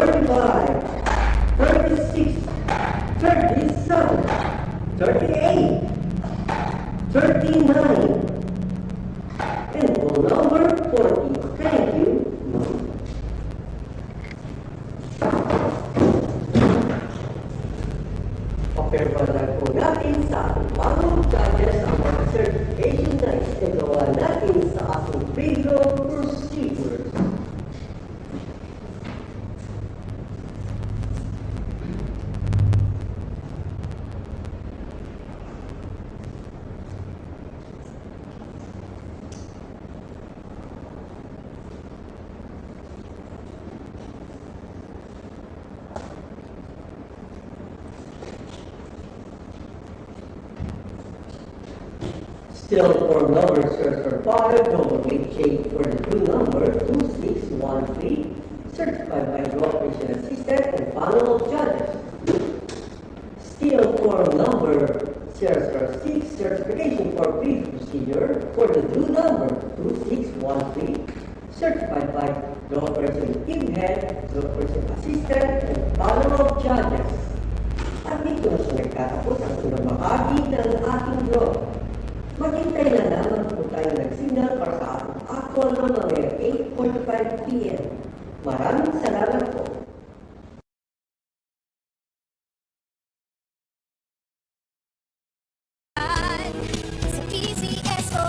35, 36, 37, 38, 39, and call number 40. Thank you. Papirmahan po natin sa ating bagong judges ang mga certification na isagawa natin sa ating payroll procedures. Still for number certified, WHA for the due number 2613, certified by the operation assistant and panel of judges. Still for number 006, certification for brief procedure for the due number 2613, certified by the operation team head, the operation assistant, and panel of judges. At dito na siya nagtatapos ang unang bahagi ng ating draw. Maghintay na lamang po tayo nag-signal para sa ating actual na mga 8:45 p.m. Maraming salamat po. Sa PCSO,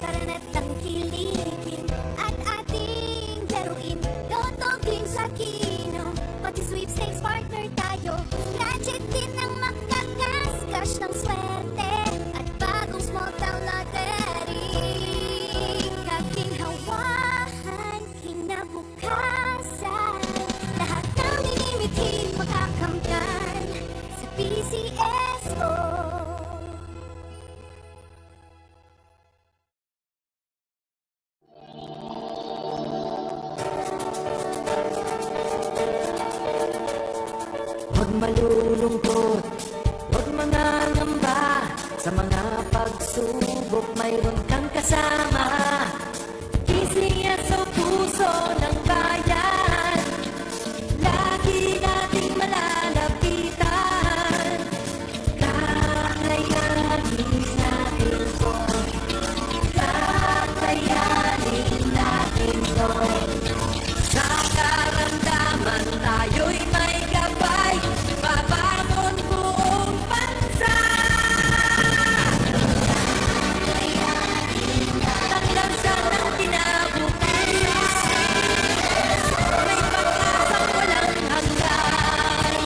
tara na't tangkilikin at ating laruin. Lotong din sa kino, pati sweepstakes partner tayo. Gadget din ang makakas-cash ng swerte at bagong small town lottery. Kaginhawahan, kinabukasan, lahat ng inimitin makakamtan sa PCSO. Huwag malulungkot, huwag mangangamba. Sa mga pagsubok mayroon kang kasama. PCSO, puso ng bayan, lagi nating malalapitan. Kakayanin natin to, kakayanin natin to. Sa karamdaman tayo'y may gabay, babangon buong bansa. Tanglansan ng tinabukas, may pag-asang walang hanggan.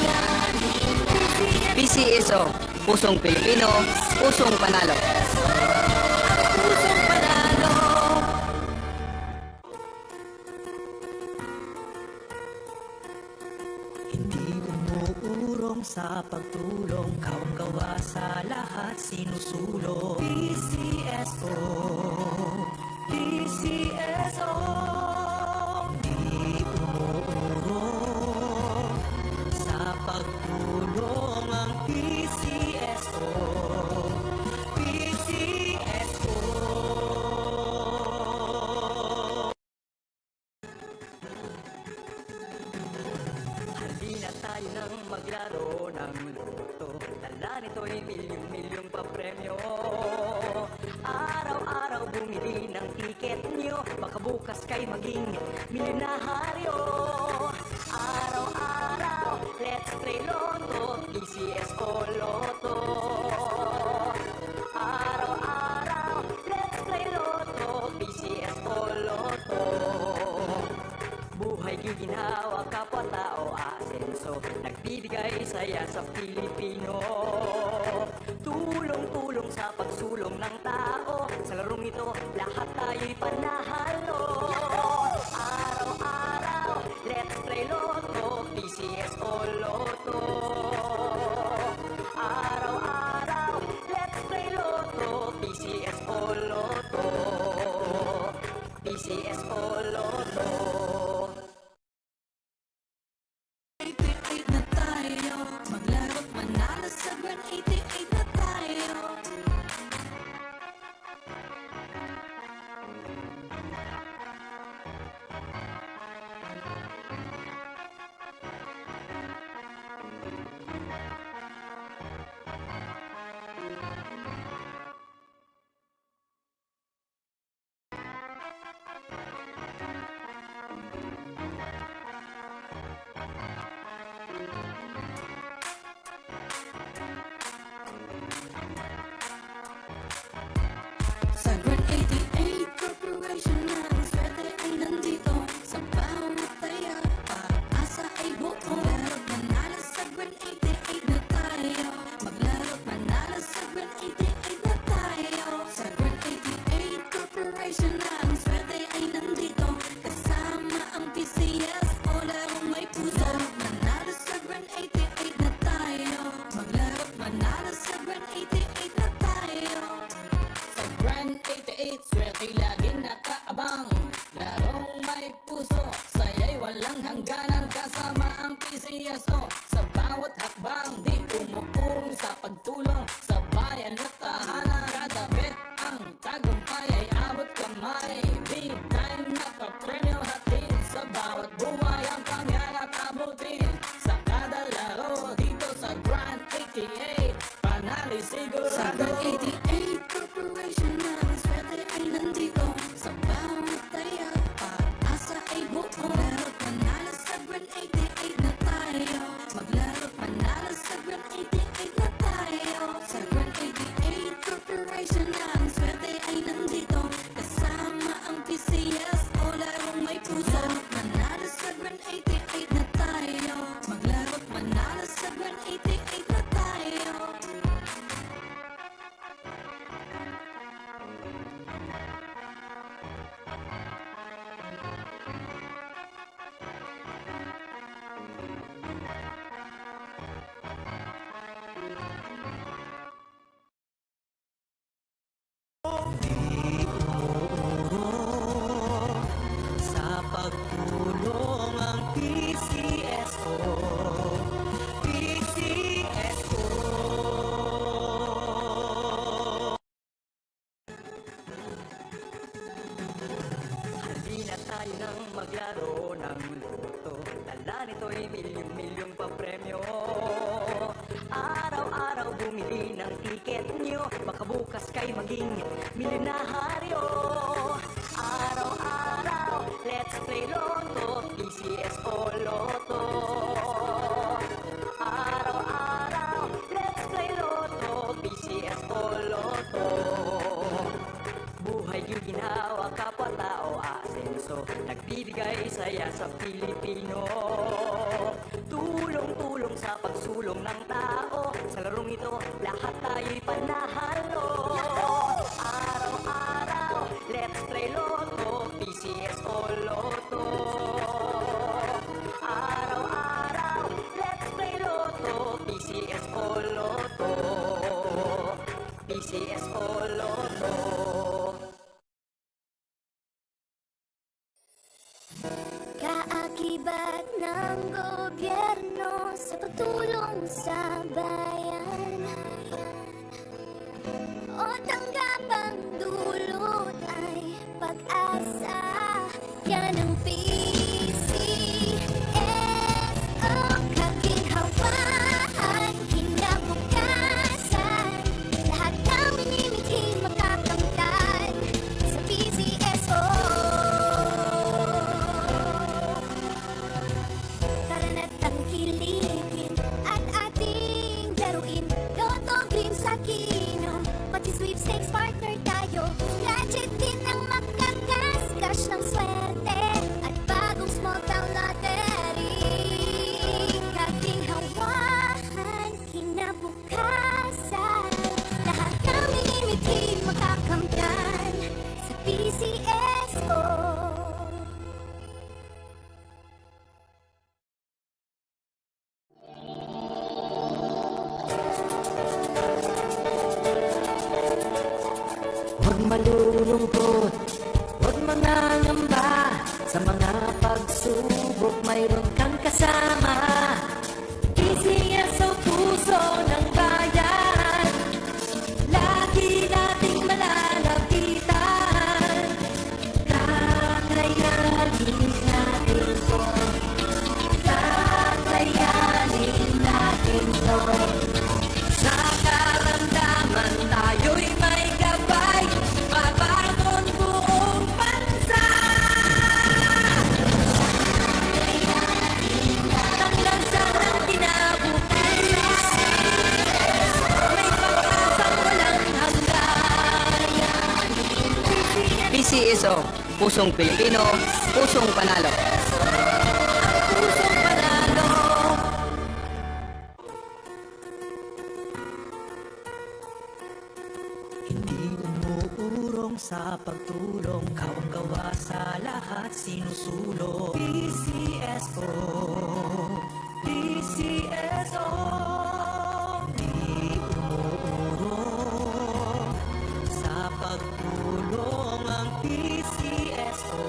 PCSO, pusong Pilipino, pusong panalo. Pusong panalo. Hindi umuurong sa pagtulong, kawang-gawa sa lahat sinusulong. PCSO, PCSO. Hindi umuurong sa pagtulong ang PCSO, PCSO. Halina tayo nang maglaro ng loto. Dala nito'y milyong-milyong papremyo. Araw-araw bumili ng tiket nyo, baka bukas kay maging milyonaryo. Araw-araw, let's play Lotto, PCSO Lotto. Araw-araw, let's play Lotto, PCSO Lotto. Buhay giginhawa, kapwa-tao, asenso, nagbibigay saya sa Pilipino. Tulong-tulong sa pagsulong ng tao, sa larong ito, lahat tayo'y panahalo. Araw-araw, let's play Lotto, PCSO Lotto. Araw-araw, let's play Lotto, PCSO Lotto. PCSO Lotto. 88 na tayo, maglaro't manalo sa 188 na tayo. Grand 88, swerte laging nakaabang. Larong may puso, saya'y walang hangganan. Kasama ang PCSO sa bawat hakbang. Di umuurong sa pagtulong sa bayan at tahanan. Kada bet ang tagumpay ay abot kamay. Big time nakapremyo hatid sa bawat buhay. Ang pangarap abutin sa kada laro. Dito sa Grand 88, panalo sigurado. Sa Grand 88 Corporation na ang swerte ay nandito. Sa bawat taya, pag-asa ay buo. Maglaro't manalo sa Grand 88 na tayo. Maglaro't manalo sa Grand 88 na tayo. Sa Grand 88 Corporation na ang swerte ay nandito. Kasama ang PCS o larong may puso. Manalo sa Grand 88 na tayo. Maglaro't manalo sa Grand 88 na tayo. Sa pagtulong ang PCSO. PCSO. Halina tayo nang maglaro ng loto. Dala nito'y milyong-milyong papremyo. Araw-araw bumili ng tiket nyo. Baka bukas kayo maging milyonaryo. Araw-araw, let's play Lotto, PCSO Lotto. Araw-araw, let's play Lotto, PCSO Lotto. Buhay yung ginawa, kapwa-tao asenso. Nagbibigay saya sa Pilipino. Tulong-tulong sa pagsulong ng tao. Sa larong ito, lahat tayo'y panahalo. Araw-araw, let's play Lotto, PCSO Lotto. Araw-araw, let's play Lotto, PCSO Lotto. PCSO Lotto. Kaakibat ng gobyerno sa pagtulong sa bayan. O tanggapang dulot ay pag-asa. Yan ang PCSO, kaginhawahan, kinabukasan. Lahat ng minimiting makakamtan sa PCSO. Tara na't tangkilikin at ating laruin. Lotto, Dream sa Kino, pati sweepstakes partner tayo. Gadget din ang makakas, cash ng swerte at bagong small town lottery. Kaginhawahan, kinabukasan. Lahat ng minimiting makakamtan sa PCSO. Huwag malulungkot, huwag mangangamba. Sa mga pagsubok, mayroon kang kasama. PCSO, puso ng bayan. Lagi nating malalapitan. Kakayanin natin to. Kakayanin natin to. Sa karamdaman tayo'y may gabay. Babangon buong bansa. Ang lansa ng kinabukasan. May pag-asang walang hanggan. PCSO, pusong Pilipino, pusong panalo. Pusong panalo. Hindi umuurong sa pagtulong. Kawang-gawa sa lahat sinusulong. PCSO, PCSO. Di umuurong sa pagtulong ang PCSO.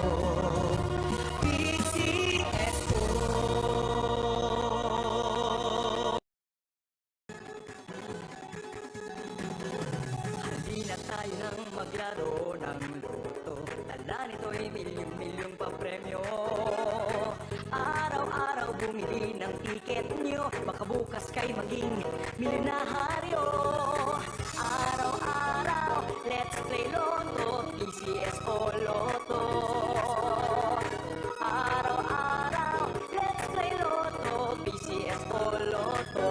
PCSO. Halina tayo nang maglaro ng loto. Tala nito'y milyong-milyong papremyo. Araw-araw bumili ng tiket nyo, baka bukas kay maging milyonaryo. Araw-araw, let's play Lotto, PCSO Lotto. Araw-araw, let's play Lotto, PCSO Lotto.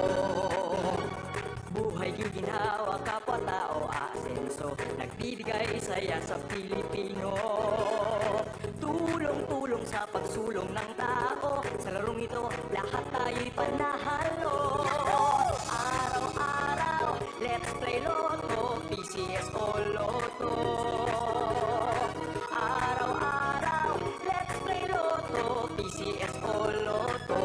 Buhay giginawa, kapwa-tao asenso, nagbibigay saya sa Pilipino. Tulong-tulong sa pagsulong ng tao, sa larong ito lahat tayo'y panahalo. Araw-araw, let's play Lotto, PCSO Lotto. Araw-araw, let's play Lotto, PCSO Lotto.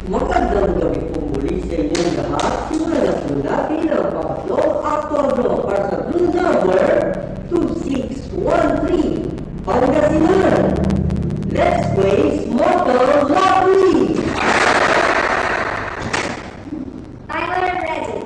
Magandang gabi po muli sa inyong lahat. Simulan na po natin ang pangatlong actual draw para sa blue number 2613, Pangasinan. Let's play Mortal Lottery! Timer ready.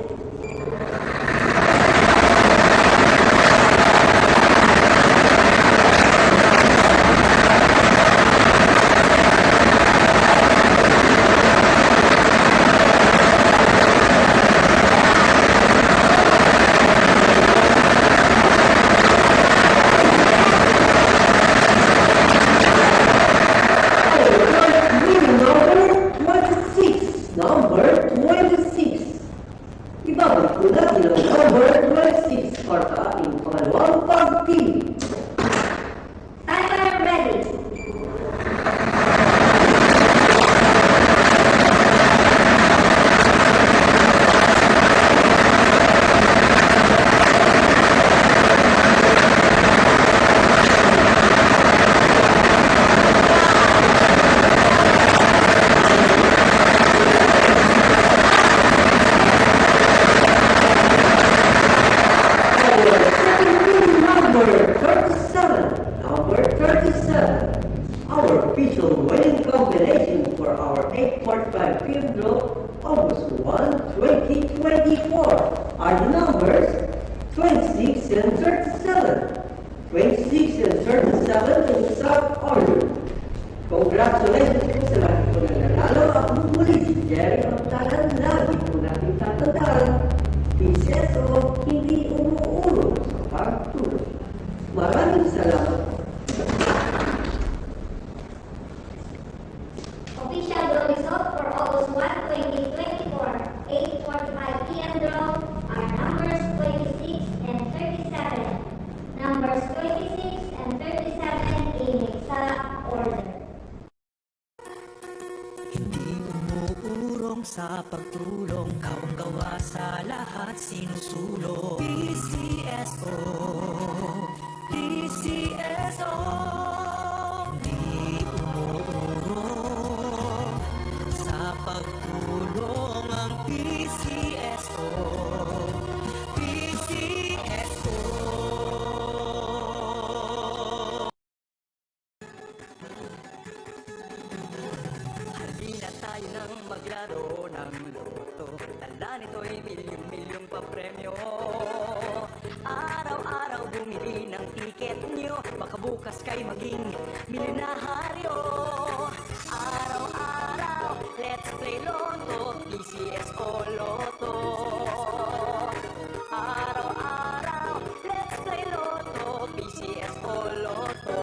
Number 26. Ibabalik ko natin ang number 26 para sa ating pangalawang pagpili. Timer ready. Our official winning combination for our 8.5 PM draw August 1, 2024 are the numbers 26 and 37. 26 and 37 in sub order. Congratulations po sa lahat po na nanalo at muli si Jerry Magtalan. Lagi po natin tatandaan, PCSO hindi umuulong sa pagtulong. Maraming salamat po. Official draw result for August 1, 2024, 8:45 p.m. draw are numbers 26 and 37. Numbers 26 and 37 in exact order. Hindi umuurong sa pagtulong, kawang gawa sa lahat sinusulong. PCSO, PCSO. Hindi umuurong sa pagtulong ang PCSO, PCSO. Halina tayo nang maglaro ng loto. Tala nito'y milyong-milyong papremyo. Araw-araw bumili ng tiket nyo, baka bukas kay maging milyonaryo. Araw-araw, let's play Lotto, PCSO Lotto. Araw-araw, let's play Lotto, PCSO Lotto.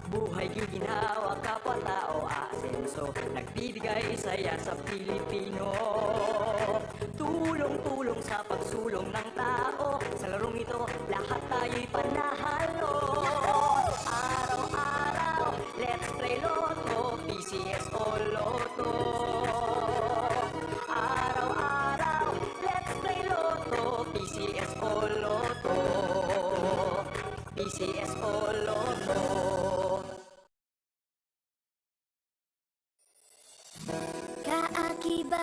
Buhay giginawa, kapwa-tao asenso, nagbibigay saya sa Pilipino. Tulong-tulong sa pagsulong ng tao, sa larong ito lahat tayo'y panahalo. Araw-araw, let's play Lotto, PCSO Lotto. Araw-araw, let's play Lotto, PCSO Lotto. PCSO Lotto. Kaakibat